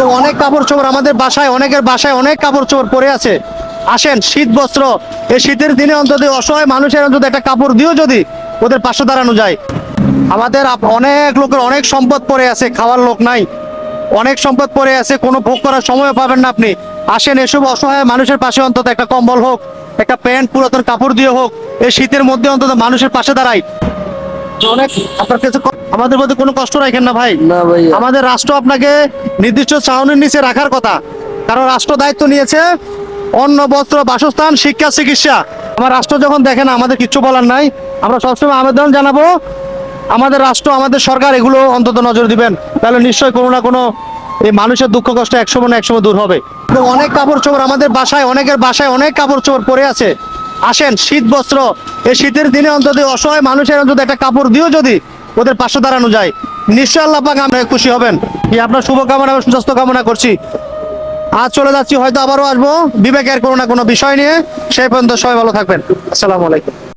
তো অনেক কাপড় চোপড় আমাদের বাসায়, অনেকের বাসায় অনেক কাপড় চোপড় পরে আছে। আসেন, শীত বস্ত্র, এই শীতের দিনে অন্তত অসহায় মানুষের অন্তত একটা কাপড় দিয়েও যদি ওদের পাশে দাঁড়ানো যায়। আমাদের অনেক লোকের অনেক সম্পদ পড়ে আছে, খাওয়ার লোক নাই, অনেক সম্পদ পড়ে আছে, কোনো ভোগ করার সময় পাবেন না আপনি। আসেন, এসব অসহায় মানুষের পাশে অন্তত একটা কম্বল হোক, একটা প্যান্ট, পুরাতন কাপড় দিয়ে হোক, এই শীতের মধ্যে অন্তত মানুষের পাশে দাঁড়াই। অনেক আপনার কাছে আমাদের মধ্যে কোনো কষ্ট রাখেন না ভাই। না ভাইয়া। আমাদের রাষ্ট্র আপনাকে নির্দিষ্ট ছাউনির নিচে রাখার কথা, কারণ রাষ্ট্র দায়িত্ব নিয়েছে অন্ন, বস্ত্র, বাসস্থান, শিক্ষা, চিকিৎসা। আমার রাষ্ট্র যখন দেখে না, আমাদের কিচ্ছু বলার নাই। আমরা সবসময় আবেদন জানাবো আমাদের রাষ্ট্র, আমাদের সরকার এগুলো অন্তত নজর দিবেন, তাহলে নিশ্চয়ই কোনো না কোনো এই মানুষের দুঃখ কষ্ট একসময় না একসময় দূর হবে। তো অনেক কাপড় চোপড় আমাদের বাসায়, অনেকের বাসায় অনেক কাপড় চোপড় পরে আছে। আসেন, শীত বস্ত্র, এই শীতের দিনে অন্তত অসহায় মানুষের অন্তত একটা কাপড় দিয়েও যদি ওদের পাশে দাঁড়ানো যায়, নিশ্চয় আল্লাহ পাক আমরা খুশি হবেন। আপনার শুভকামনা এবং সুস্বাস্থ্য কামনা করছি। আজ চলে যাচ্ছি, হয়তো আবারও আসবো বিবেকের কোনো না কোনো বিষয় নিয়ে। সেই পর্যন্ত সবাই ভালো থাকবেন। আসসালামু আলাইকুম।